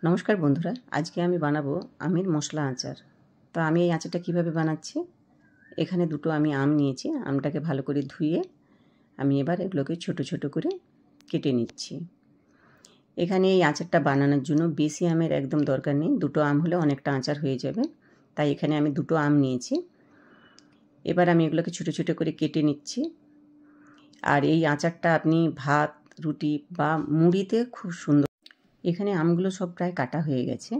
নমস্কার বন্ধুরা, আজকে আমি বানাবো আমের মশলা আচার। তো আমি এই আচারটা কিভাবে বানাচ্ছি, এখানে দুটো আমি আম নিয়েছি। আমটাকে ভালো করে ধুয়ে আমি এবার এগুলোকে ছোট ছোট করে কেটে নিচ্ছি। এখানে এই আচারটা বানানোর জন্য বেশি আমের একদম দরকার নেই, দুটো আম হলে অনেকটা আচার হয়ে যাবে। তাই এখানে আমি দুটো আম নিয়েছি। এবার আমি এগুলোকে ছোট ছোট করে কেটে নিচ্ছি। আর এই আচারটা আপনি ভাত, রুটি বা মুড়িতে খুব সুন্দর। এখানে আমগুলো সব প্রায় কাটা হয়ে গেছে।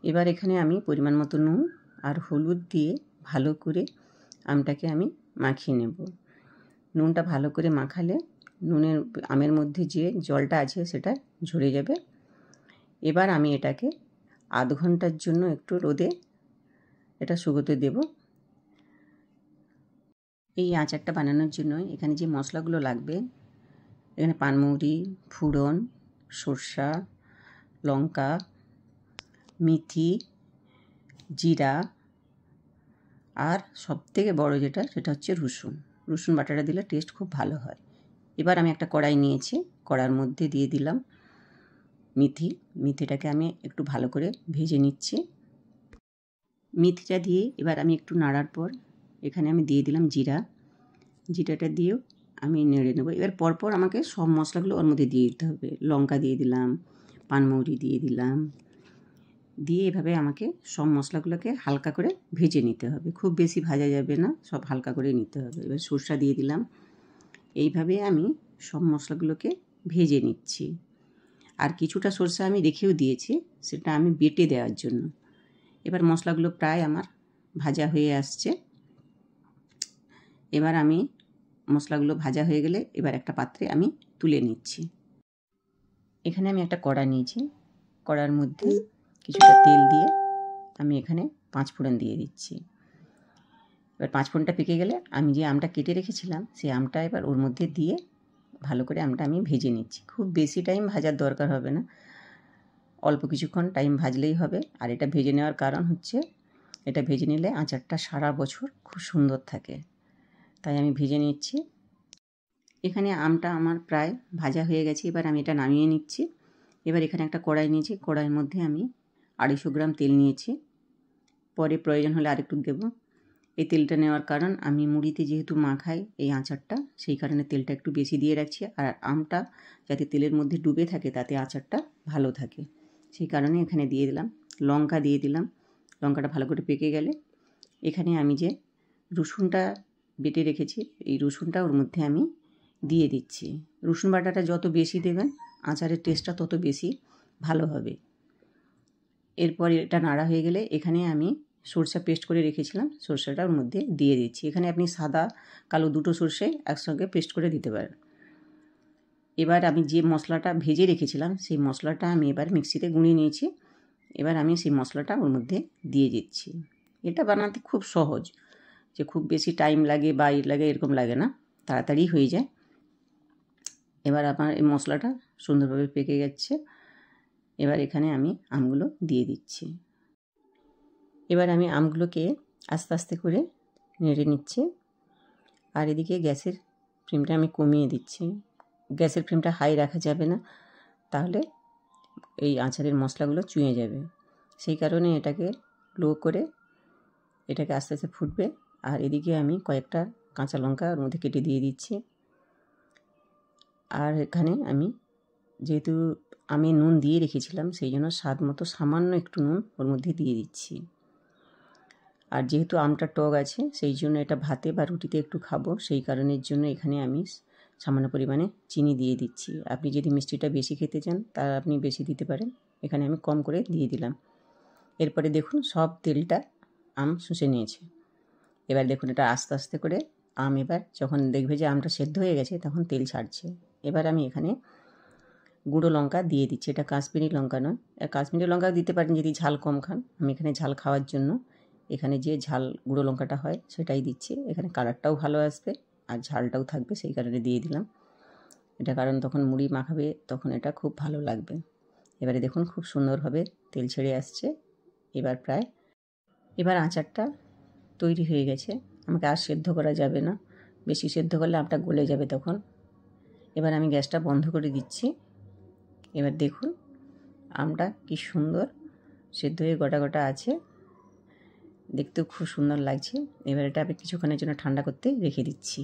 এবার এখানে আমি পরিমাণ মতো নুন আর হলুদ দিয়ে ভালো করে আমটাকে আমি মাখিয়ে নেব। নুনটা ভালো করে মাখালে আমের মধ্যে যে জলটা আছে সেটা ঝরে যাবে। এবার আমি এটাকে আধ ঘন্টার জন্য একটু রোদে এটা শুকোতে দেব। এই আচারটা বানানোর জন্য এখানে যে মশলাগুলো লাগবে, এখানে পানমৌরি, ফোড়ন, সরষা, লঙ্কা, মেথি, জিরা, আর সবথেকে বড় যেটা সেটা হচ্ছে রসুন বাটাটা দিলে টেস্ট খুব ভালো হয়। এবার আমি একটা কড়াই নিয়েছি, কড়ার মধ্যে দিয়ে দিলাম মেথিটাকে আমি একটু ভালো করে ভেজে নিচ্ছি। মেথিটা দিয়ে এবার আমি একটু নাড়ার পর এখানে আমি দিয়ে দিলাম জিরাটা দিয়েও আমি নেড়ে নেব। এবার পরপর আমাকে সব মশলাগুলো ওর মধ্যে দিয়ে দিতে হবে। লঙ্কা দিয়ে দিলাম, পানমৌরি দিয়ে দিলাম, দিয়ে এভাবে আমাকে সব মশলাগুলোকে হালকা করে ভেজে নিতে হবে। খুব বেশি ভাজা যাবে না, সব হালকা করে নিতে হবে। এবার সরষা দিয়ে দিলাম। এইভাবে আমি সব মশলাগুলোকে ভেজে নিচ্ছি। আর কিছুটা সরষা আমি রেখেও দিয়েছি, সেটা আমি বেটে দেওয়ার জন্য। এবার মশলাগুলো প্রায় আমার ভাজা হয়ে আসছে। এবার আমি মশলাগুলো ভাজা হয়ে গেলে এবার একটা পাত্রে আমি তুলে নিচ্ছি। এখানে আমি একটা কড়া নিয়েছি, কড়ার মধ্যে কিছুটা তেল দিয়ে আমি এখানে 5 ফোড়ন দিয়ে দিচ্ছি। এবার 5 ফোড়নটা পেকে গেলে আমি যে আমটা কেটে রেখেছিলাম সেই আমটা এবার ওর মধ্যে দিয়ে ভালো করে আমটা আমি ভেজে নিচ্ছি। খুব বেশি টাইম ভাজার দরকার হবে না, অল্প কিছুক্ষণ টাইম ভাজলেই হবে। আর এটা ভেজে নেওয়ার কারণ হচ্ছে, এটা ভেজে নিলে আচারটা সারা বছর খুব সুন্দর থাকে, তাই আমি ভেজে নিচ্ছি। এখানে আমটা আমার প্রায় ভাজা হয়ে গেছে। এবার আমি এটা নামিয়ে নিচ্ছি। এবার এখানে একটা কড়াই নিয়েছি, কড়াইয়ের মধ্যে আমি 250 গ্রাম তেল নিয়েছি। পরে প্রয়োজন হলে আরেকটু দেব। এই তেলটা নেওয়ার কারণ, আমি মুড়িতে যেহেতু মাখাই এই আচারটা, সেই কারণে তেলটা একটু বেশি দিয়ে রাখছি। আর আমটা যাতে তেলের মধ্যে ডুবে থাকে, তাতে আচারটা ভালো থাকে, সেই কারণে এখানে দিয়ে দিলাম। লঙ্কা দিয়ে দিলাম। লঙ্কাটা ভালো করে পেকে গেলে এখানে আমি যে রসুনটা বেটে রেখেছি, এই রসুনটা ওর মধ্যে আমি দিয়ে দিচ্ছি। রসুন বাটাটা যত বেশি দেবেন আচারের টেস্টটা তত বেশি ভালো হবে। এরপর এটা নাড়া হয়ে গেলে এখানে আমি সরষা পেস্ট করে রেখেছিলাম, সরষাটা ওর মধ্যে দিয়ে দিচ্ছি। এখানে আপনি সাদা কালো দুটো সরষে একসঙ্গে পেস্ট করে দিতে পারেন। এবার আমি যে মশলাটা ভেজে রেখেছিলাম সেই মশলাটা আমি এবার মিক্সিতে গুঁড়িয়ে নিয়েছি। এবার আমি সেই মশলাটা ওর মধ্যে দিয়ে দিচ্ছি। এটা বানাতে খুব সহজ, যে খুব বেশি টাইম লাগে বা লাগে এরকম লাগে না, তাড়াতাড়ি হয়ে যায়। এবার আমার এই মশলাটা সুন্দরভাবে পেকে যাচ্ছে। এবার এখানে আমি আমগুলো দিয়ে দিচ্ছি। এবার আমি আমগুলোকে আস্তে আস্তে করে নেড়ে নিচ্ছি। আর এদিকে গ্যাসের ফ্লেমটা আমি কমিয়ে দিচ্ছি। গ্যাসের ফ্লেমটা হাই রাখা যাবে না, তাহলে এই আচারের মশলাগুলো চুঁয়ে যাবে। সেই কারণে এটাকে লো করে এটাকে আস্তে আস্তে ফুটবে। আর এদিকে আমি কয়েকটা কাঁচা লঙ্কা ওর মধ্যে কেটে দিয়ে দিচ্ছি। আর এখানে আমি যেহেতু আমি নুন দিয়ে রেখেছিলাম, সেই জন্য স্বাদ মতো সামান্য একটু নুন ওর মধ্যে দিয়ে দিচ্ছি। আর যেহেতু আমটা টক আছে, সেই জন্য এটা ভাতে বা রুটিতে একটু খাবো, সেই কারণের জন্য এখানে আমি সামান্য পরিমাণে চিনি দিয়ে দিচ্ছি। আপনি যদি মিষ্টিটা বেশি খেতে চান তা আপনি বেশি দিতে পারেন, এখানে আমি কম করে দিয়ে দিলাম। এরপরে দেখুন সব তেলটা আম শুষে নিয়েছে। এবার দেখুন এটা আস্তে আস্তে করে আম এবার যখন দেখবে যে আমটা সেদ্ধ হয়ে গেছে তখন তেল ছাড়ছে। এবার আমি এখানে গুঁড়ো লঙ্কা দিয়ে দিচ্ছি। এটা কাশ্মীরি লঙ্কা নয়, কাশ্মীরি লঙ্কা দিতে পারেন যদি ঝাল কম খান। আমি এখানে ঝাল খাওয়ার জন্য এখানে যে ঝাল গুঁড়ো লঙ্কাটা হয় সেটাই দিচ্ছি। এখানে কালারটাও ভালো আসবে আর ঝালটাও থাকবে, সেই কারণে দিয়ে দিলাম এটা। কারণ তখন মুড়ি মাখাবে তখন এটা খুব ভালো লাগবে। এবারে দেখুন খুব সুন্দরভাবে তেল ছেড়ে আসছে। এবার আচারটা তৈরি হয়ে গেছে। আমাকে আর সেদ্ধ করা যাবে না, বেশি সেদ্ধ করলে আমটা গলে যাবে তখন। এবার আমি গ্যাসটা বন্ধ করে দিচ্ছি। এবার দেখুন আমটা কি সুন্দর সেদ্ধ হয়ে গোটা গোটা আছে, দেখতেও খুব সুন্দর লাগছে। এবার এটা আমি কিছুক্ষণের জন্য ঠান্ডা করতে রেখে দিচ্ছি।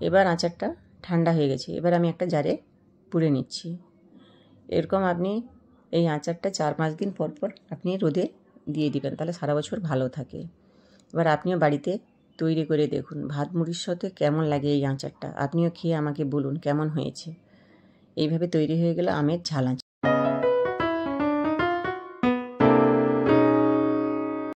এবার আচারটা ঠান্ডা হয়ে গেছে, এবার আমি একটা জারে পুড়ে নিচ্ছি। এরকম আপনি এই আচারটা 4-5 দিন পর পর আপনি রোদে দিয়ে দিবেন, তাহলে সারা বছর ভালো থাকে। এবার আপনিও বাড়িতে তৈরি করে দেখুন, ভাত মুড়ির সাথে কেমন লাগে এই আচারটা। আপনিও খেয়ে আমাকে বলুন কেমন হয়েছে। এইভাবে তৈরি হয়ে গেল আমের ঝাল আচার।